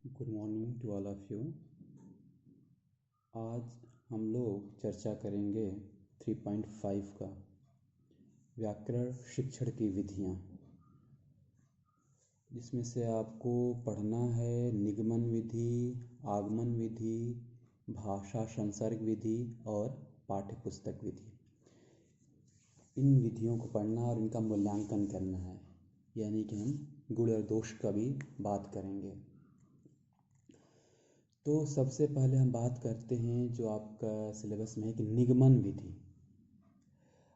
Good morning to all of you. आज हम लोग चर्चा करेंगे 3.5 का व्याकरण शिक्षण की विधियाँ, जिसमें से आपको पढ़ना है निगमन विधि, आगमन विधि, भाषा संसर्ग विधि और पाठ्यपुस्तक विधि। इन विधियों को पढ़ना और इनका मूल्यांकन करना है, यानी कि हम गुण और दोष का भी बात करेंगे। तो सबसे पहले हम बात करते हैं जो आपका सिलेबस में है कि निगमन विधि।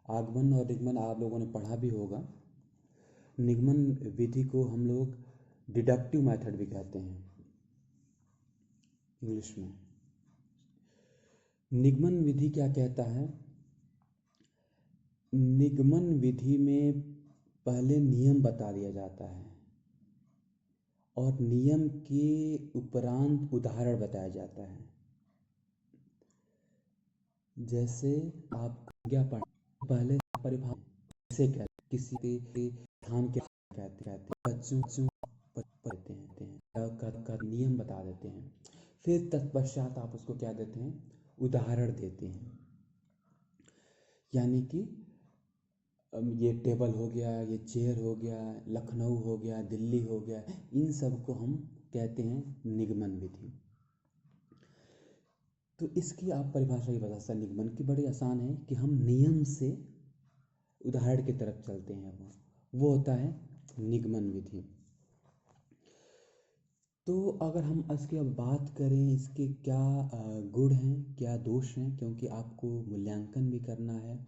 आगमन और निगमन आप लोगों ने पढ़ा भी होगा। निगमन विधि को हम लोग डिडक्टिव मेथड भी कहते हैं इंग्लिश में। निगमन विधि क्या कहता है? निगमन विधि में पहले नियम बता दिया जाता है और नियम के उपरांत उदाहरण बताया जाता है। जैसे आप क्या पढ़ पहले परिभाषा से कहते, किसी के स्थान के कहते बच्चों पढ़ते हैं का नियम बता देते हैं, फिर तत्पश्चात आप उसको क्या देते हैं, उदाहरण देते हैं। यानी कि ये टेबल हो गया, ये चेयर हो गया, लखनऊ हो गया, दिल्ली हो गया, इन सब को हम कहते हैं निगमन विधि। तो इसकी आप परिभाषा ही बता सकते। निगमन की बड़ी आसान है कि हम नियम से उदाहरण की तरफ चलते हैं, वो होता है निगमन विधि। तो अगर हम इसकी अब बात करें, इसके क्या गुण हैं, क्या दोष हैं, क्योंकि आपको मूल्यांकन भी करना है,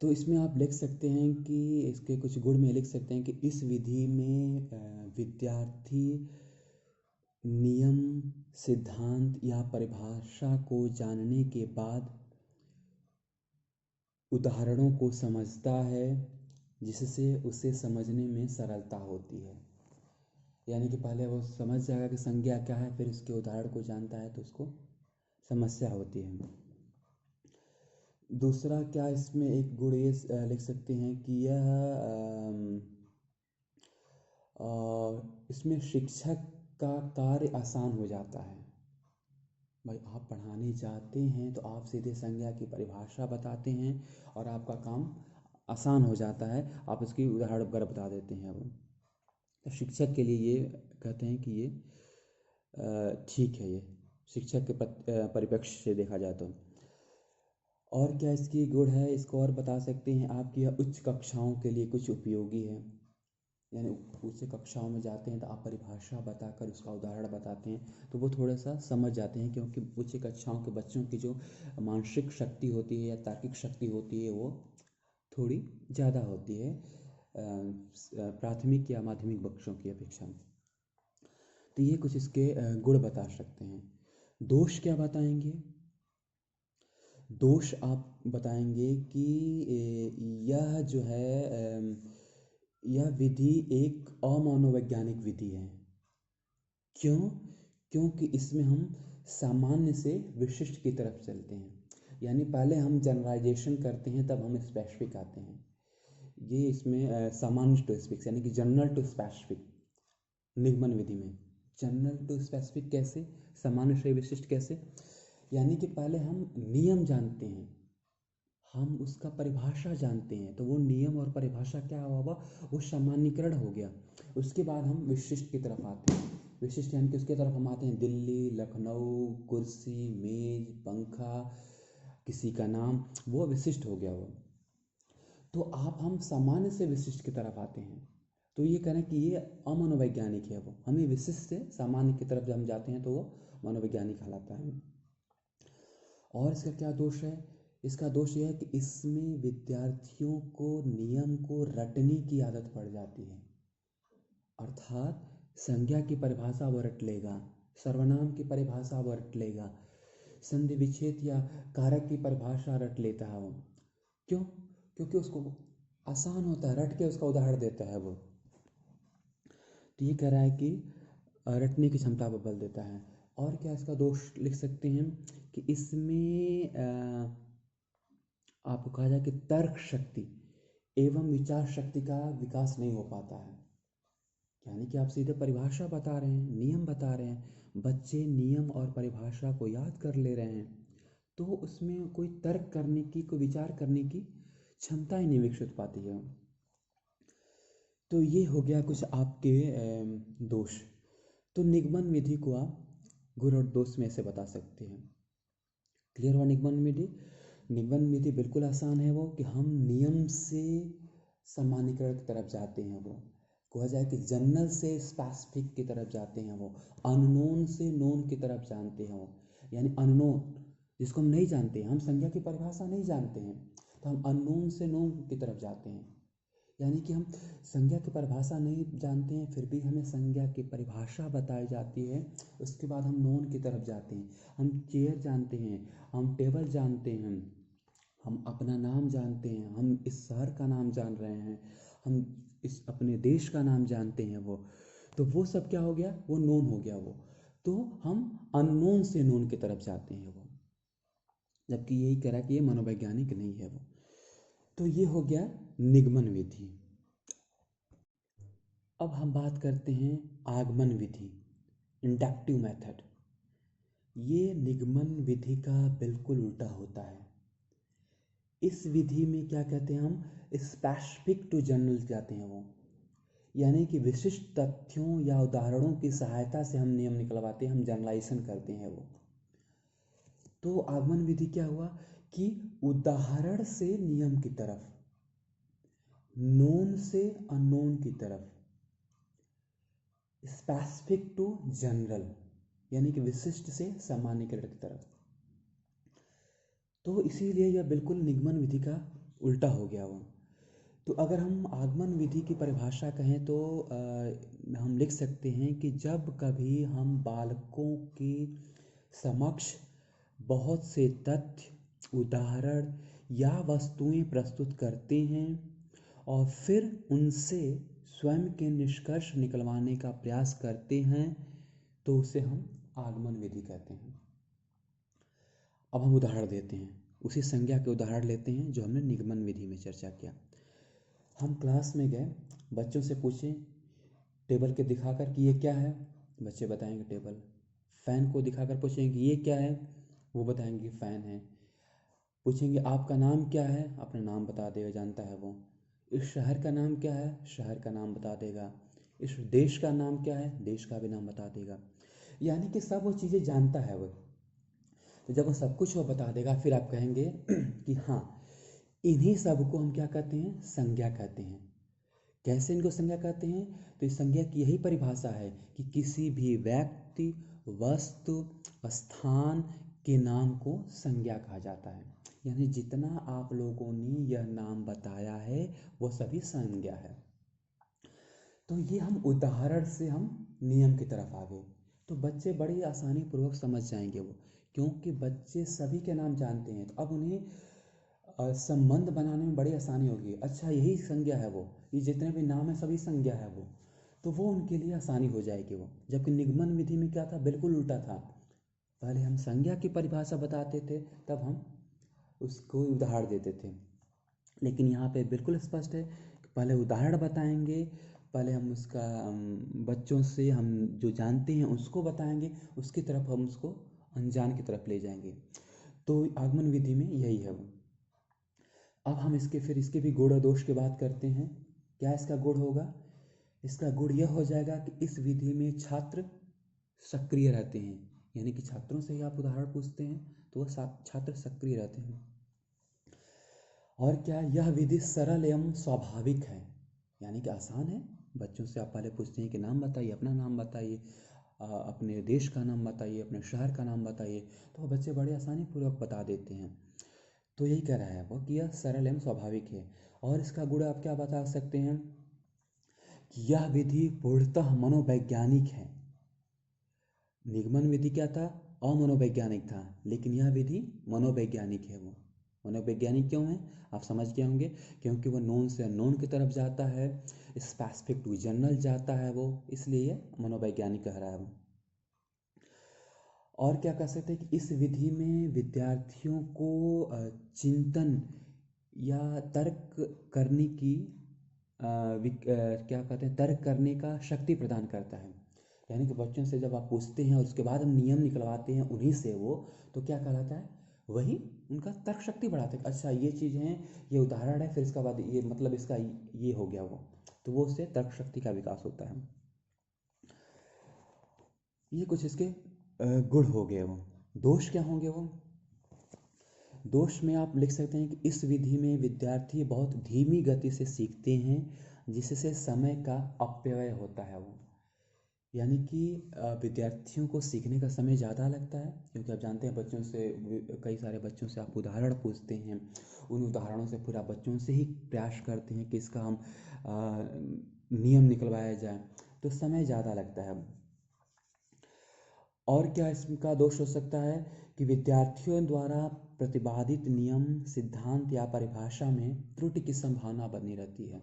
तो इसमें आप लिख सकते हैं कि इसके कुछ गुण में लिख सकते हैं कि इस विधि में विद्यार्थी नियम, सिद्धांत या परिभाषा को जानने के बाद उदाहरणों को समझता है, जिससे उसे समझने में सरलता होती है। यानी कि पहले वो समझ जाएगा कि संज्ञा क्या है, फिर उसके उदाहरण को जानता है तो उसको समस्या होती है। दूसरा क्या इसमें एक गुण ये लिख सकते हैं कि यह इसमें शिक्षक का कार्य आसान हो जाता है। भाई आप पढ़ाने जाते हैं तो आप सीधे संज्ञा की परिभाषा बताते हैं और आपका काम आसान हो जाता है, आप उसकी उदाहरण वगैरह बता देते हैं। वो तो शिक्षक के लिए ये कहते हैं कि ये ठीक है, ये शिक्षक के परिप्रेक्ष्य से देखा जाए तो। और क्या इसकी गुण है, इसको और बता सकते हैं आप कि यह उच्च कक्षाओं के लिए कुछ उपयोगी है। यानी उच्च कक्षाओं में जाते हैं तो आप परिभाषा बताकर उसका उदाहरण बताते हैं तो वो थोड़ा सा समझ जाते हैं, क्योंकि उच्च कक्षाओं के बच्चों की जो मानसिक शक्ति होती है या तार्किक शक्ति होती है वो थोड़ी ज़्यादा होती है प्राथमिक या माध्यमिक बच्चों की अपेक्षा में। तो ये कुछ इसके गुण बता सकते हैं। दोष क्या बताएंगे? दोष आप बताएंगे कि यह जो है यह विधि एक अमनोवैज्ञानिक विधि है। क्यों? क्योंकि इसमें हम सामान्य से विशिष्ट की तरफ चलते हैं। यानी पहले हम जनरलाइजेशन करते हैं, तब हम स्पेसिफिक आते हैं। ये इसमें सामान्य टू स्पेसिफिक, यानी कि जनरल टू स्पेसिफिक। निगमन विधि में जनरल टू स्पेसिफिक कैसे, सामान्य से विशिष्ट कैसे? यानी कि पहले हम नियम जानते हैं, हम उसका परिभाषा जानते हैं, तो वो नियम और परिभाषा क्या हुआ, वो सामान्यीकरण हो गया। उसके बाद हम विशिष्ट की तरफ आते हैं। विशिष्ट यानी कि उसके तरफ हम आते हैं दिल्ली, लखनऊ, कुर्सी, मेज, पंखा, किसी का नाम, वो विशिष्ट हो गया वो। तो आप हम सामान्य से विशिष्ट की तरफ आते हैं, तो ये करें कि ये अमनोवैज्ञानिक है। वो हमें विशिष्ट से सामान्य की तरफ जब हम जाते हैं तो वो मनोवैज्ञानिक कहलाता है। और इसका क्या दोष है? इसका दोष यह है कि इसमें विद्यार्थियों को नियम को रटने की आदत पड़ जाती है। अर्थात संज्ञा की परिभाषा वो रट लेगा, सर्वनाम की परिभाषा वो रट लेगा, संधि विच्छेद या कारक की परिभाषा रट लेता है वो। क्यों? क्योंकि उसको आसान होता है, रट के उसका उदाहरण देता है वो। तो ये कह रहा है कि रटने की क्षमता पर बल देता है। और क्या इसका दोष लिख सकते हैं कि इसमें आपको कहा जाए कि तर्क शक्ति एवं विचार शक्ति का विकास नहीं हो पाता है। यानी कि आप सीधे परिभाषा बता रहे हैं, नियम बता रहे हैं, बच्चे नियम और परिभाषा को याद कर ले रहे हैं, तो उसमें कोई तर्क करने की, कोई विचार करने की क्षमता ही नहीं विकसित पाती है। तो ये हो गया कुछ आपके दोष। तो निगमन विधि को आप गुण और दोष में से बता सकते हैं। क्लियर हुआ निगमन विधि? निगमन विधि बिल्कुल आसान है वो, कि हम नियम से सामान्यीकरण की तरफ जाते हैं। वो कहा जाए कि जनरल से स्पेसिफिक की तरफ जाते हैं, वो अननोन से नोन की तरफ जानते हैं। वो यानी अननोन जिसको हम नहीं जानते, हम संज्ञा की परिभाषा नहीं जानते हैं, तो हम अननोन से नोन की तरफ जाते हैं। यानी कि हम संज्ञा की परिभाषा नहीं जानते हैं, फिर भी हमें संज्ञा की परिभाषा बताई जाती है, उसके बाद हम नोन की तरफ जाते हैं। हम चेयर जानते हैं, हम टेबल जानते हैं, हम अपना नाम जानते हैं, हम इस शहर का नाम जान रहे हैं, हम इस अपने देश का नाम जानते हैं। वो तो वो सब क्या हो गया? वो नोन हो गया। वो तो हम अननोन से नोन की तरफ जाते हैं। वो जबकि यही कह रहा है कि ये मनोवैज्ञानिक नहीं है। वो तो ये हो गया निगमन विधि। अब हम बात करते हैं आगमन विधि, इंडक्टिव मेथड। ये निगमन विधि का बिल्कुल उल्टा होता है। इस विधि में क्या कहते हैं हम? स्पेसिफिक टू जनरल जाते हैं। वो यानी कि विशिष्ट तथ्यों या उदाहरणों की सहायता से हम नियम निकलवाते हैं, हम जनरलाइजेशन करते हैं। वो तो आगमन विधि क्या हुआ कि उदाहरण से नियम की तरफ, नोन से अननोन की तरफ, स्पेसिफिक टू जनरल यानी कि विशिष्ट से सामान्यीकरण की तरफ। तो इसीलिए यह बिल्कुल निगमन विधि का उल्टा हो गया। वो तो अगर हम आगमन विधि की परिभाषा कहें तो हम लिख सकते हैं कि जब कभी हम बालकों के समक्ष बहुत से तथ्य, उदाहरण या वस्तुएं प्रस्तुत करते हैं और फिर उनसे स्वयं के निष्कर्ष निकलवाने का प्रयास करते हैं, तो उसे हम आगमन विधि कहते हैं। अब हम उदाहरण देते हैं, उसी संज्ञा के उदाहरण लेते हैं जो हमने निगमन विधि में चर्चा किया। हम क्लास में गए, बच्चों से पूछें टेबल के दिखाकर कि ये क्या है, बच्चे बताएंगे टेबल। फ़ैन को दिखाकर पूछेंगे कि ये क्या है, वो बताएंगे फ़ैन है। पूछेंगे आपका नाम क्या है, अपना नाम बता देगा, जानता है वो। इस शहर का नाम क्या है, शहर का नाम बता देगा। इस देश का नाम क्या है, देश का भी नाम बता देगा। यानी कि सब वो चीज़ें जानता है वो। तो जब वो सब कुछ वो बता देगा, फिर आप कहेंगे कि हाँ, इन्हीं सब को हम क्या कहते हैं? संज्ञा कहते हैं। कैसे इनको संज्ञा कहते हैं? तो इस संज्ञा की यही परिभाषा है कि किसी भी व्यक्ति, वस्तु, स्थान के नाम को संज्ञा कहा जाता है। यानी जितना आप लोगों ने यह नाम बताया है वो सभी संज्ञा है। तो ये हम उदाहरण से हम नियम की तरफ आ गए, तो बच्चे बड़ी आसानी पूर्वक समझ जाएंगे वो, क्योंकि बच्चे सभी के नाम जानते हैं। तो अब उन्हें संबंध बनाने में बड़ी आसानी होगी। अच्छा, यही संज्ञा है वो, ये जितने भी नाम है सभी संज्ञा है वो, तो वो उनके लिए आसानी हो जाएगी वो। जबकि निगमन विधि में क्या था? बिल्कुल उल्टा था। पहले हम संज्ञा की परिभाषा बताते थे, तब हम उसको उदाहरण देते थे। लेकिन यहाँ पे बिल्कुल स्पष्ट है कि पहले उदाहरण बताएंगे, पहले हम उसका बच्चों से हम जो जानते हैं उसको बताएंगे, उसकी तरफ हम उसको अनजान की तरफ ले जाएंगे। तो आगमन विधि में यही है वो। अब हम इसके भी गुण और दोष की बात करते हैं। क्या इसका गुण होगा? इसका गुण यह हो जाएगा कि इस विधि में छात्र सक्रिय रहते हैं। यानी कि छात्रों से ही आप उदाहरण पूछते हैं तो वह छात्र सक्रिय रहते हैं। और क्या, यह विधि सरल एवं स्वाभाविक है, यानी कि आसान है। बच्चों से आप पहले पूछते हैं कि नाम बताइए, अपना नाम बताइए, अपने देश का नाम बताइए, अपने शहर का नाम बताइए, तो बच्चे बड़े आसानी पूर्वक बता देते हैं। तो यही कह रहा है वो कि यह सरल एवं स्वाभाविक है। और इसका गुण आप क्या बता सकते हैं कि यह विधि पूर्णतः मनोवैज्ञानिक है। निगमन विधि क्या था? अमनोवैज्ञानिक था, लेकिन यह विधि मनोवैज्ञानिक है। वो मनोवैज्ञानिक क्यों है? आप समझ गए होंगे, क्योंकि वो नोन से अननोन की तरफ जाता है, स्पेसिफिक टू जनरल जाता है वो, इसलिए मनोवैज्ञानिक कह रहा है वो। और क्या कह सकते हैं कि इस विधि में विद्यार्थियों को चिंतन या तर्क करने की क्या कहते हैं, तर्क करने का शक्ति प्रदान करता है। यानी कि बच्चों से जब आप पूछते हैं और उसके बाद हम नियम निकलवाते हैं उन्हीं से वो, तो क्या कहलाता है, वही उनका तर्क शक्ति बढ़ाता है। अच्छा ये चीज़ है, ये उदाहरण है, फिर इसका बाद ये मतलब इसका ये हो गया वो, तो वो उससे तर्क शक्ति का विकास होता है। ये कुछ इसके गुण हो गए। वो दोष क्या होंगे, वो दोष में आप लिख सकते हैं कि इस विधि में विद्यार्थी बहुत धीमी गति से सीखते हैं, जिससे समय का अपव्यय होता है। वो यानी कि विद्यार्थियों को सीखने का समय ज़्यादा लगता है, क्योंकि आप जानते हैं बच्चों से, कई सारे बच्चों से आप उदाहरण पूछते हैं, उन उदाहरणों से फिर आप बच्चों से ही प्रयास करते हैं कि इसका हम नियम निकलवाया जाए, तो समय ज़्यादा लगता है। और क्या इसका दोष हो सकता है कि विद्यार्थियों द्वारा प्रतिपादित नियम, सिद्धांत या परिभाषा में त्रुटि की संभावना बनी रहती है।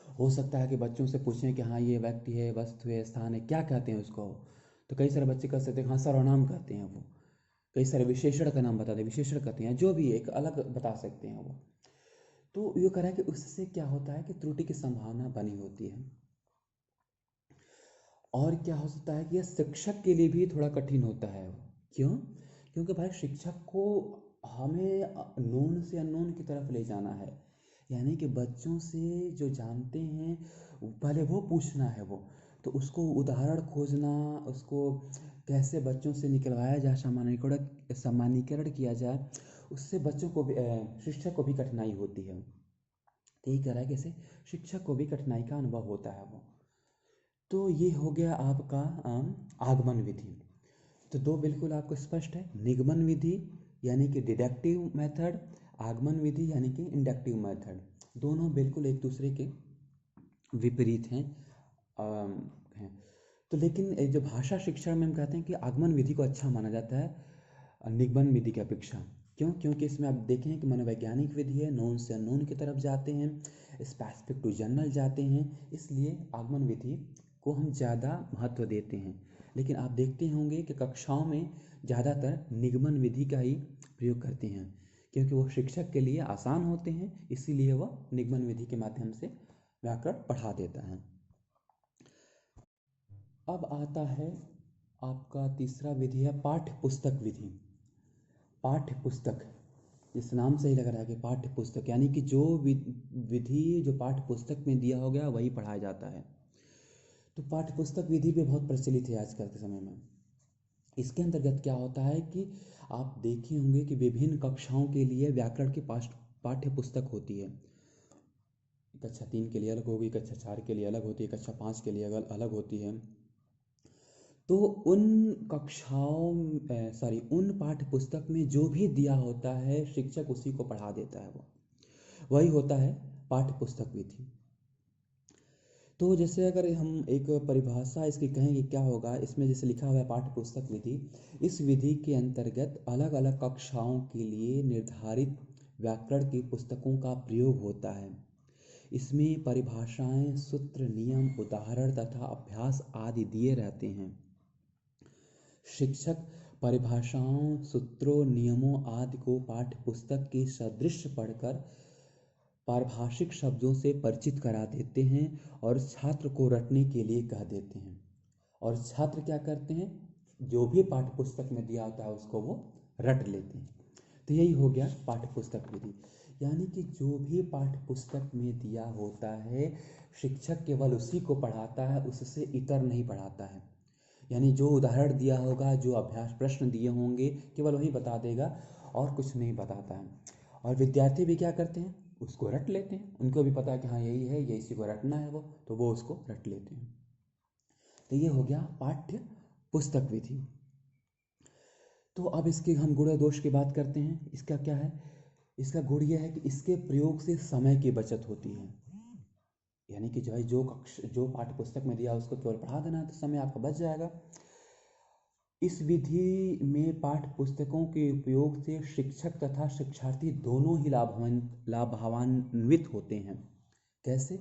हो सकता है कि बच्चों से पूछें कि हाँ ये व्यक्ति है, वस्तु है, स्थान है, क्या कहते हैं उसको, तो कई सारे बच्चे कह सकते हैं हाँ सर्वनाम कहते हैं वो, कई सारे विशेषण का नाम बताते हैं, विशेषण कहते हैं, जो भी एक अलग बता सकते हैं वो। तो ये कह रहा है कि उससे क्या होता है कि त्रुटि की संभावना बनी होती है। और क्या हो सकता है कि यह शिक्षक के लिए भी थोड़ा कठिन होता है। क्यों? क्योंकि भाई शिक्षक को हमें नोन से अननोन की तरफ ले जाना है, यानी कि बच्चों से जो जानते हैं पहले वो पूछना है। वो तो उसको उदाहरण खोजना, उसको कैसे बच्चों से निकलवाया जाए, सामान्यीकरण किया जाए, उससे बच्चों को भी शिक्षक को भी कठिनाई होती है। तो यही कह रहा है कि ऐसे शिक्षक को भी कठिनाई का अनुभव होता है वो। तो ये हो गया आपका आगमन विधि। तो दो बिल्कुल आपको स्पष्ट है, निगमन विधि यानी कि डिडक्टिव मेथड, आगमन विधि यानी कि इंडक्टिव मेथड, दोनों बिल्कुल एक दूसरे के विपरीत हैं। तो लेकिन जो भाषा शिक्षण में हम कहते हैं कि आगमन विधि को अच्छा माना जाता है निगमन विधि की अपेक्षा। क्यों? क्योंकि इसमें आप देखें कि मनोवैज्ञानिक विधि है, नोन से अननोन की तरफ जाते हैं, स्पेसिफिक टू जनरल जाते हैं, इसलिए आगमन विधि को हम ज़्यादा महत्व देते हैं। लेकिन आप देखते होंगे कि कक्षाओं में ज़्यादातर निगमन विधि का ही प्रयोग करते हैं, क्योंकि वो शिक्षक के लिए आसान होते हैं, इसीलिए वह निगमन विधि के माध्यम से व्याकरण पढ़ा देता है। अब आता है आपका तीसरा विधि है पाठ्य पुस्तक विधि। पाठ्य पुस्तक, इस नाम से ही लग रहा है कि पाठ्य पुस्तक, यानी कि जो विधि जो पाठ्य पुस्तक में दिया हो गया वही पढ़ाया जाता है। तो पाठ्य पुस्तक विधि भी बहुत प्रचलित है आजकल के समय में। इसके अंतर्गत क्या होता है कि आप देखे होंगे कि विभिन्न कक्षाओं के लिए व्याकरण की पाठ्य पुस्तक होती है। कक्षा 3 के लिए अलग होगी, कक्षा 4 के लिए अलग होती है, कक्षा 5 के लिए अलग होती है। तो उन उन पाठ्य पुस्तक में जो भी दिया होता है शिक्षक उसी को पढ़ा देता है, वो वही होता है पाठ्य पुस्तक विधि। तो जैसे अगर हम एक परिभाषा इसकी कहें कि क्या होगा, इसमें जैसे लिखा हुआ है पाठ्य पुस्तक विधि, इस विधि के अंतर्गत अलग अलग कक्षाओं के लिए निर्धारित व्याकरण की पुस्तकों का प्रयोग होता है। इसमें परिभाषाएं, सूत्र, नियम, उदाहरण तथा अभ्यास आदि दिए रहते हैं। शिक्षक परिभाषाओं, सूत्रों, नियमों आदि को पाठ्य पुस्तक के सदृश पढ़कर पारिभाषिक शब्दों से परिचित करा देते हैं और छात्र को रटने के लिए कह देते हैं। और छात्र क्या करते हैं, जो भी पाठ्य पुस्तक में दिया होता है उसको वो रट लेते हैं। तो यही हो गया पाठ्य पुस्तक विधि, यानी कि जो भी पाठ्य पुस्तक में दिया होता है शिक्षक केवल उसी को पढ़ाता है, उससे इतर नहीं पढ़ाता है। यानी जो उदाहरण दिया होगा, जो अभ्यास प्रश्न दिए होंगे, केवल वही बता देगा और कुछ नहीं बताता है। और विद्यार्थी भी क्या करते हैं, उसको रट लेते हैं, उनको भी पता है कि हाँ यही है, ये इसी को रटना है, वो तो वो उसको रट लेते हैं। तो ये हो गया पाठ्य पुस्तक विधि। तो अब इसके हम गुण दोष की बात करते हैं। इसका क्या है, इसका गुण यह है कि इसके प्रयोग से समय की बचत होती है। यानी कि जो पाठ्य पुस्तक में दिया उसको केवल पढ़ा देना है, तो समय आपका बच जाएगा। इस विधि में पाठ्य पुस्तकों के उपयोग से शिक्षक तथा शिक्षार्थी दोनों ही लाभान्वित होते हैं। कैसे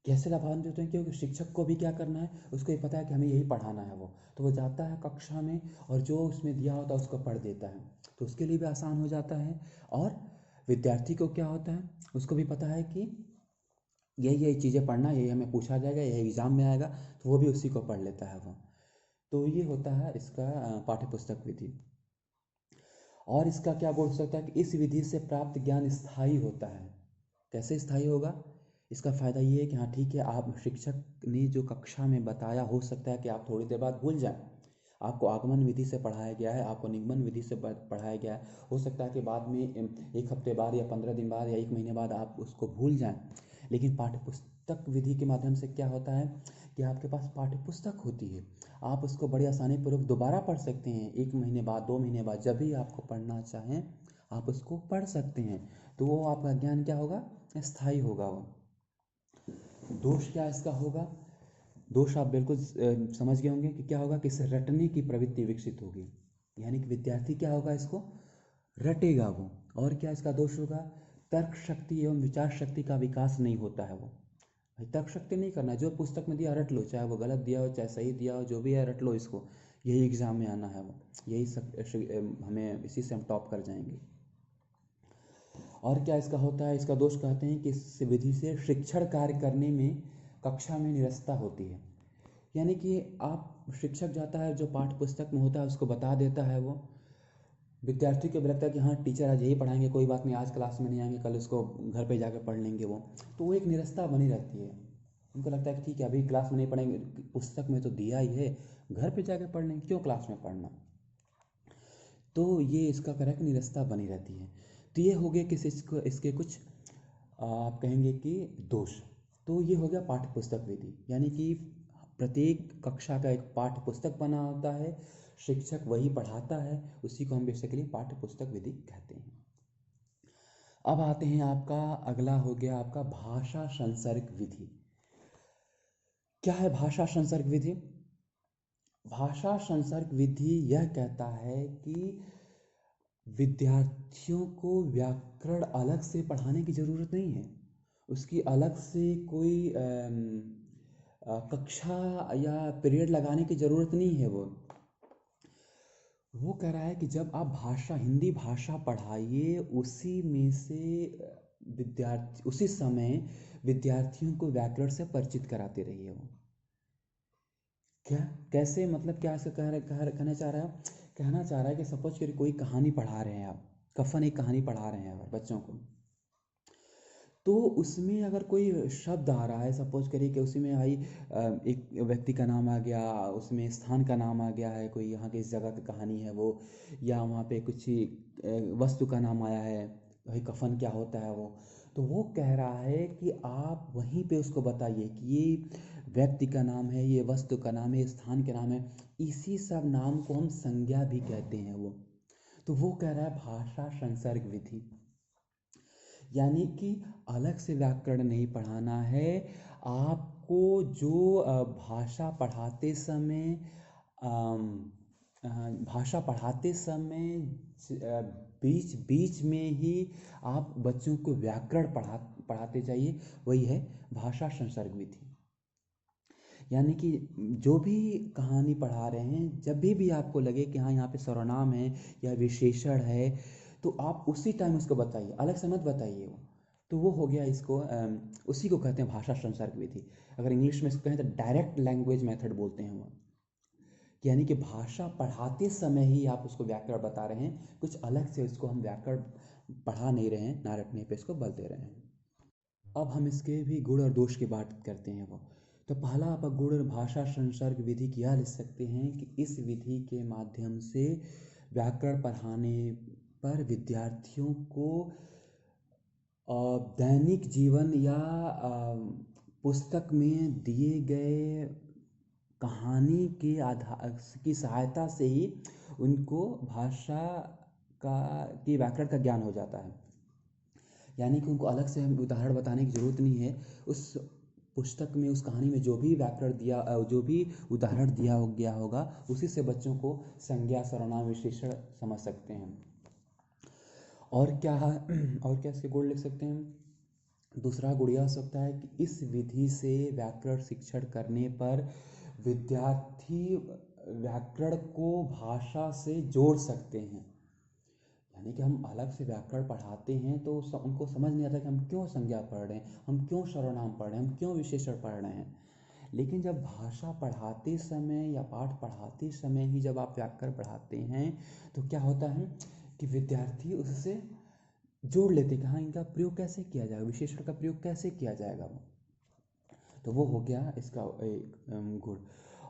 कैसे लाभान्वित होते हैं? क्योंकि शिक्षक को भी क्या करना है, उसको ये पता है कि हमें यही पढ़ाना है, वो तो वो जाता है कक्षा में और जो उसमें दिया होता है उसको पढ़ देता है, तो उसके लिए भी आसान हो जाता है। और विद्यार्थी को क्या होता है, उसको भी पता है कि यही चीज़ें पढ़ना, यही हमें पूछा जाएगा, यही एग्ज़ाम में आएगा, तो वो भी उसी को पढ़ लेता है वो। तो ये होता है इसका पाठ्य पुस्तक विधि। और इसका क्या बोल सकता है कि इस विधि से प्राप्त ज्ञान स्थायी होता है। कैसे स्थायी होगा? इसका फ़ायदा ये है कि हाँ ठीक है, आप शिक्षक ने जो कक्षा में बताया हो सकता है कि आप थोड़ी देर बाद भूल जाएं। आपको आगमन विधि से पढ़ाया गया है, आपको निगमन विधि से पढ़ाया गया है, हो सकता है कि बाद में एक हफ्ते बाद या 15 दिन बाद या एक महीने बाद आप उसको भूल जाएं। लेकिन पाठ्यपुस्तक विधि के माध्यम से क्या होता है कि आपके पास पाठ्यपुस्तक होती है, आप उसको बड़ी आसानी पूर्वक दोबारा पढ़ सकते हैं। एक महीने बाद, 2 महीने बाद, जब भी आपको पढ़ना चाहें आप उसको पढ़ सकते हैं। तो वो आपका ज्ञान क्या होगा? स्थायी होगा वो। दोष क्या इसका होगा? दोष आप बिल्कुल समझ गए होंगे कि क्या होगा कि इससे रटने की प्रवृत्ति विकसित होगी। यानी कि विद्यार्थी क्या होगा, इसको रटेगा वो। और क्या इसका दोष होगा? तर्क शक्ति एवं विचार शक्ति का विकास नहीं होता है वो। भाई तर्क शक्ति नहीं करना, जो पुस्तक में दिया रट लो, चाहे वो गलत दिया हो चाहे सही दिया हो, जो भी है रट लो इसको, यही एग्ज़ाम में आना है वो, यही हमें इसी से हम टॉप कर जाएंगे। और क्या इसका होता है? इसका दोष कहते हैं कि इस विधि से शिक्षण कार्य करने में कक्षा में निरस्ता होती है। यानी कि आप शिक्षक जाता है, जो पाठ्य पुस्तक में होता है उसको बता देता है वो, विद्यार्थी को भी लगता है कि हाँ टीचर आज यही पढ़ाएंगे, कोई बात नहीं, आज क्लास में नहीं आएंगे, कल इसको घर पे जाकर पढ़ लेंगे वो। तो वो एक निरस्ता बनी रहती है। उनको लगता है कि ठीक है अभी क्लास में नहीं पढ़ेंगे, पुस्तक में तो दिया ही है, घर पे जाकर पढ़ लेंगे, क्यों क्लास में पढ़ना। तो ये इसका करेक्ट निरस्ता बनी रहती है। तो ये हो गया कि इसके कुछ आप कहेंगे कि दोष। तो ये हो गया पाठ्य पुस्तक विधि, यानी कि प्रत्येक कक्षा का एक पाठ्य पुस्तक बना होता है, शिक्षक वही पढ़ाता है, उसी को हम बेसिकली पाठ्य पुस्तक विधि कहते हैं। अब आते हैं आपका अगला हो गया आपका भाषा संसर्ग विधि। क्या है भाषा संसर्ग विधि? भाषा संसर्ग विधि यह कहता है कि विद्यार्थियों को व्याकरण अलग से पढ़ाने की ज़रूरत नहीं है, उसकी अलग से कोई कक्षा या पीरियड लगाने की ज़रूरत नहीं है। वो कह रहा है कि जब आप भाषा, हिंदी भाषा पढ़ाइए, उसी में से विद्यार्थी उसी समय विद्यार्थियों को व्याकरण से परिचित कराते रहिए। वो क्या, कैसे, मतलब क्या ऐसा कहना चाह रहा है? कहना चाह रहा है कि सपोज करिए कोई कहानी पढ़ा रहे हैं आप, कफन एक कहानी पढ़ा रहे हैं अगर बच्चों को, तो उसमें अगर कोई शब्द आ रहा है, सपोज करिए कि उसी में भाई एक व्यक्ति का नाम आ गया, उसमें स्थान का नाम आ गया है, कोई यहाँ की इस जगह की कहानी है वो, या वहाँ पे कुछ ही वस्तु का नाम आया है, भाई कफन क्या होता है वो, तो वो कह रहा है कि आप वहीं पे उसको बताइए कि ये व्यक्ति का नाम है, ये वस्तु का नाम है, स्थान का नाम है, इसी सब नाम को हम संज्ञा भी कहते हैं वो। तो वो कह रहा है भाषा संसर्ग विधि, यानी कि अलग से व्याकरण नहीं पढ़ाना है आपको। जो भाषा पढ़ाते समय भाषा पढ़ाते समय बीच बीच में ही आप बच्चों को व्याकरण पढ़ाते जाइए, वही है भाषा संसर्ग विधि। यानी कि जो भी कहानी पढ़ा रहे हैं, जब भी आपको लगे कि हाँ यहाँ पे सर्वनाम है या विशेषण है, तो आप उसी टाइम उसको बताइए, अलग से मत बताइए वो। तो वो हो गया इसको उसी को कहते हैं भाषा संसर्ग विधि। अगर इंग्लिश में इसको कहें तो डायरेक्ट लैंग्वेज मेथड बोलते हैं वो, यानी कि भाषा पढ़ाते समय ही आप उसको व्याकरण बता रहे हैं, कुछ अलग से उसको हम व्याकरण पढ़ा नहीं रहे हैं, ना रटने पे इसको बल दे रहे हैं। अब हम इसके भी गुण और दोष की बात करते हैं वो। तो पहला आप गुण भाषा संसर्ग विधि क्या लिख सकते हैं कि इस विधि के माध्यम से व्याकरण पढ़ाने पर विद्यार्थियों को दैनिक जीवन या पुस्तक में दिए गए कहानी के आधार की सहायता से ही उनको भाषा का की व्याकरण का ज्ञान हो जाता है। यानी कि उनको अलग से हम उदाहरण बताने की ज़रूरत नहीं है। उस पुस्तक में, उस कहानी में जो भी व्याकरण दिया, जो भी उदाहरण दिया हो गया होगा, उसी से बच्चों को संज्ञा, सर्वनाम, विशेषण समझ सकते हैं। और क्या है और क्या इसके गुण लिख सकते हैं? दूसरा गुण यह हो सकता है कि इस विधि से व्याकरण शिक्षण करने पर विद्यार्थी व्याकरण को भाषा से जोड़ सकते हैं। यानी कि हम अलग से व्याकरण पढ़ाते हैं तो उनको समझ नहीं आता कि हम क्यों संज्ञा पढ़ रहे हैं, हम क्यों सर्वनाम पढ़ रहे हैं, हम क्यों विशेषण पढ़ रहे हैं। लेकिन जब भाषा पढ़ाते समय या पाठ पढ़ाते समय ही जब आप व्याकरण पढ़ाते हैं तो क्या होता है कि विद्यार्थी उससे जोड़ लेते हैं कि हाँ इनका प्रयोग कैसे किया जाएगा, विशेषण का प्रयोग कैसे किया जाएगा। तो वो हो गया इसका एक गुण।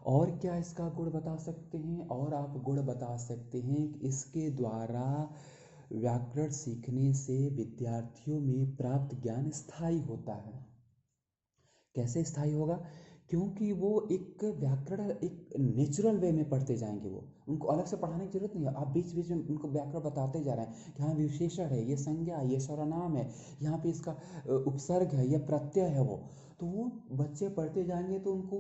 और क्या इसका गुण बता सकते हैं, और आप गुण बता सकते हैं कि इसके द्वारा व्याकरण सीखने से विद्यार्थियों में प्राप्त ज्ञान स्थायी होता है। कैसे स्थायी होगा? क्योंकि वो एक व्याकरण एक नेचुरल वे में पढ़ते जाएंगे, वो उनको अलग से पढ़ाने की जरूरत नहीं है। आप बीच बीच में उनको व्याकरण बताते जा रहे हैं कि हाँ विशेषण है, ये संज्ञा है, ये सर्वनाम है, यहाँ पे इसका उपसर्ग है, ये प्रत्यय है। तो वो बच्चे पढ़ते जाएंगे तो उनको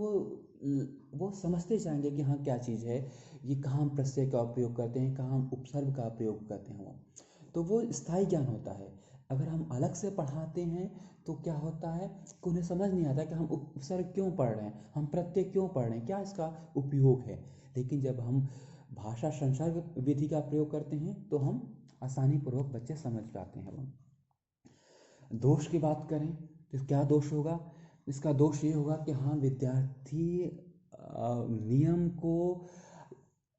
वो समझते जाएंगे कि हाँ क्या चीज़ है, ये कहाँ हम प्रत्यय का उपयोग करते हैं, कहाँ हम उपसर्ग का प्रयोग करते हैं। वो स्थायी ज्ञान होता है। अगर हम अलग से पढ़ाते हैं तो क्या होता है कि उन्हें समझ नहीं आता कि हम उपसर्ग क्यों पढ़ रहे हैं, हम प्रत्यय क्यों पढ़ रहे हैं, क्या इसका उपयोग है। लेकिन जब हम भाषा संसर्ग विधि का प्रयोग करते हैं तो हम आसानी पूर्वक बच्चे समझ पाते हैं। दोष की बात करें तो क्या दोष होगा? इसका दोष ये होगा कि हाँ विद्यार्थी नियम को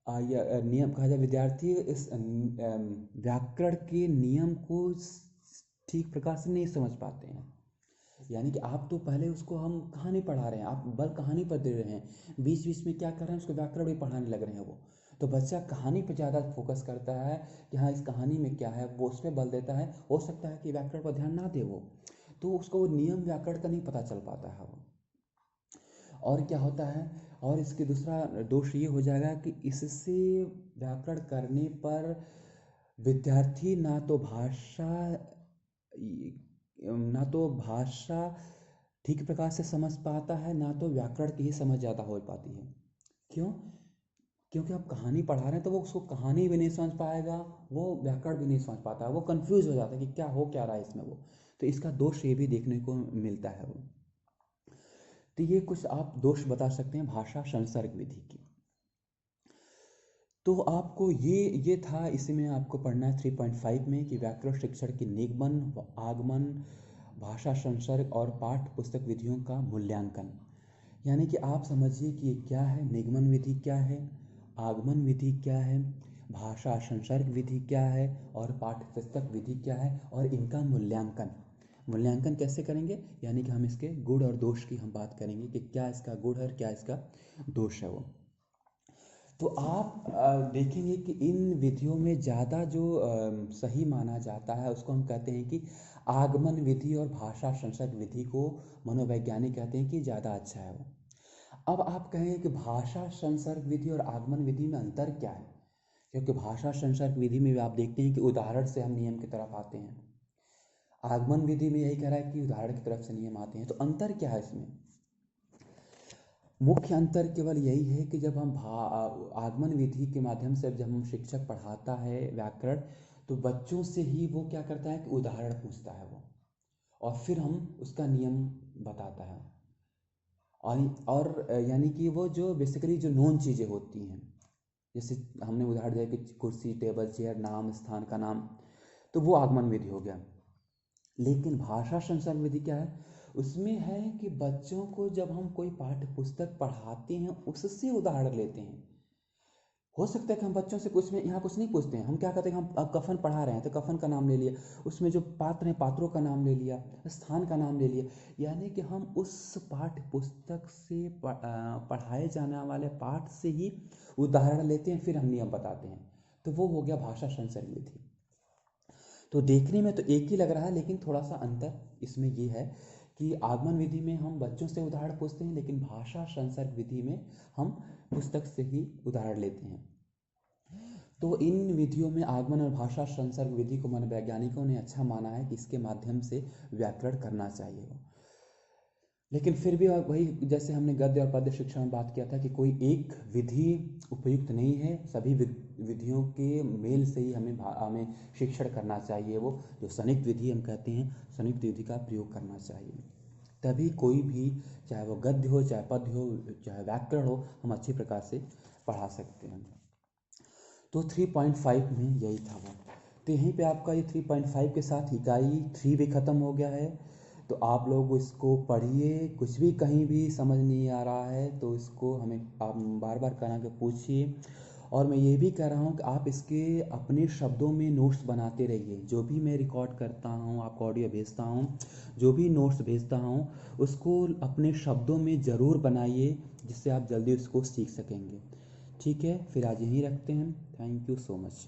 या नियम कहा जाए, विद्यार्थी इस व्याकरण के नियम को ठीक प्रकार से नहीं समझ पाते हैं। यानी कि आप तो पहले उसको हम कहानी पढ़ा रहे हैं, आप बल कहानी पर दे रहे हैं, बीच बीच में क्या कर रहे हैं उसको व्याकरण भी पढ़ाने लग रहे हैं। वो तो बच्चा कहानी पर ज़्यादा फोकस करता है कि हाँ इस कहानी में क्या है, वो उस पर बल देता है। हो सकता है कि व्याकरण पर ध्यान ना दे वो, तो उसको वो नियम व्याकरण का नहीं पता चल पाता है वो। और क्या होता है, और इसके दूसरा दोष ये हो जाएगा कि इससे व्याकरण करने पर विद्यार्थी ना तो भाषा ठीक प्रकार से समझ पाता है, ना तो व्याकरण की ही समझ ज़्यादा हो पाती है। क्यों? क्योंकि आप कहानी पढ़ा रहे हैं तो वो उसको कहानी भी नहीं समझ पाएगा, वो व्याकरण भी नहीं समझ पाता है, वो कंफ्यूज हो जाता है कि क्या हो क्या रहा है इसमें वो। तो इसका दोष ये भी देखने को मिलता है वो। तो ये कुछ आप दोष बता सकते हैं भाषा संसर्ग विधि की। तो आपको ये था, इसमें आपको पढ़ना है 3.5 में कि व्याकरण शिक्षण की निगमन, आगमन, भाषा संसर्ग और पाठ्य पुस्तक विधियों का मूल्यांकन। यानी कि आप समझिए कि ये क्या है, निगमन विधि क्या है, आगमन विधि क्या है, भाषा संसर्ग विधि क्या है और पाठ्य पुस्तक विधि क्या है, और इनका मूल्यांकन कैसे करेंगे। यानी कि हम इसके गुण और दोष की हम बात करेंगे कि क्या इसका गुण है और क्या इसका दोष है वो। तो आप देखेंगे कि इन विधियों में ज़्यादा जो सही माना जाता है उसको हम कहते हैं कि आगमन विधि और भाषा संसर्ग विधि को मनोवैज्ञानिक कहते हैं कि ज़्यादा अच्छा है वो। अब आप कहेंगे कि भाषा संसर्ग विधि और आगमन विधि में अंतर क्या है? क्योंकि भाषा संसर्ग विधि में भी आप देखते हैं कि उदाहरण से हम नियम की तरफ आते हैं, आगमन विधि में यही कह रहा है कि उदाहरण की तरफ से नियम आते हैं। तो अंतर क्या है इसमें? मुख्य अंतर केवल यही है कि जब हम आगमन विधि के माध्यम से जब हम शिक्षक पढ़ाता है व्याकरण, तो बच्चों से ही वो क्या करता है कि उदाहरण पूछता है वो, और फिर हम उसका नियम बताता है। और यानी कि वो जो बेसिकली जो नोन चीज़ें होती हैं, जैसे हमने उदाहरण दिया कि कुर्सी, टेबल, चेयर, नाम, स्थान का नाम, तो वो आगमन विधि हो गया। लेकिन भाषा संसर्ग विधि क्या है? उसमें है कि बच्चों को जब हम कोई पाठ्य पुस्तक पढ़ाते हैं उससे उदाहरण लेते हैं। हो सकता है कि हम बच्चों से कुछ में यहाँ कुछ नहीं पूछते हैं, हम क्या कहते हैं हम अब कफन पढ़ा रहे हैं तो कफन का नाम ले लिया, उसमें जो पात्र हैं पात्रों का नाम ले लिया, स्थान का नाम ले लिया। यानी कि हम उस पाठ्य पुस्तक से पढ़ाए जाने वाले पाठ से ही उदाहरण लेते हैं, फिर हम नियम बताते हैं। तो वो हो गया भाषा संसर्ग विधि। तो देखने में तो एक ही लग रहा है, लेकिन थोड़ा सा अंतर इसमें ये है कि आगमन विधि में हम बच्चों से उदाहरण पूछते हैं, लेकिन भाषा संसर्ग विधि में हम पुस्तक से ही उदाहरण लेते हैं। तो इन विधियों में आगमन और भाषा संसर्ग विधि को मनोवैज्ञानिकों ने अच्छा माना है कि इसके माध्यम से व्याकरण करना चाहिए। लेकिन फिर भी वही, जैसे हमने गद्य और पद्य शिक्षा में बात किया था कि कोई एक विधि उपयुक्त नहीं है, सभी विधियों के मेल से ही हमें शिक्षण करना चाहिए। वो जो संयुक्त विधि हम कहते हैं, संयुक्त विधि का प्रयोग करना चाहिए, तभी कोई भी, चाहे वो गद्य हो, चाहे पद्य हो, चाहे व्याकरण हो, हम अच्छी प्रकार से पढ़ा सकते हैं। तो 3.5 में यही था वो। तो यहीं पे आपका ये 3.5 के साथ इकाई 3 भी ख़त्म हो गया है। तो आप लोग इसको पढ़िए, कुछ भी कहीं भी समझ नहीं आ रहा है तो इसको हमें आप बार बार करा के पूछिए। और मैं ये भी कह रहा हूँ कि आप इसके अपने शब्दों में नोट्स बनाते रहिए। जो भी मैं रिकॉर्ड करता हूँ, आपको ऑडियो भेजता हूँ, जो भी नोट्स भेजता हूँ, उसको अपने शब्दों में ज़रूर बनाइए, जिससे आप जल्दी उसको सीख सकेंगे। ठीक है, फिर आज यहीं रखते हैं। Thank you so much.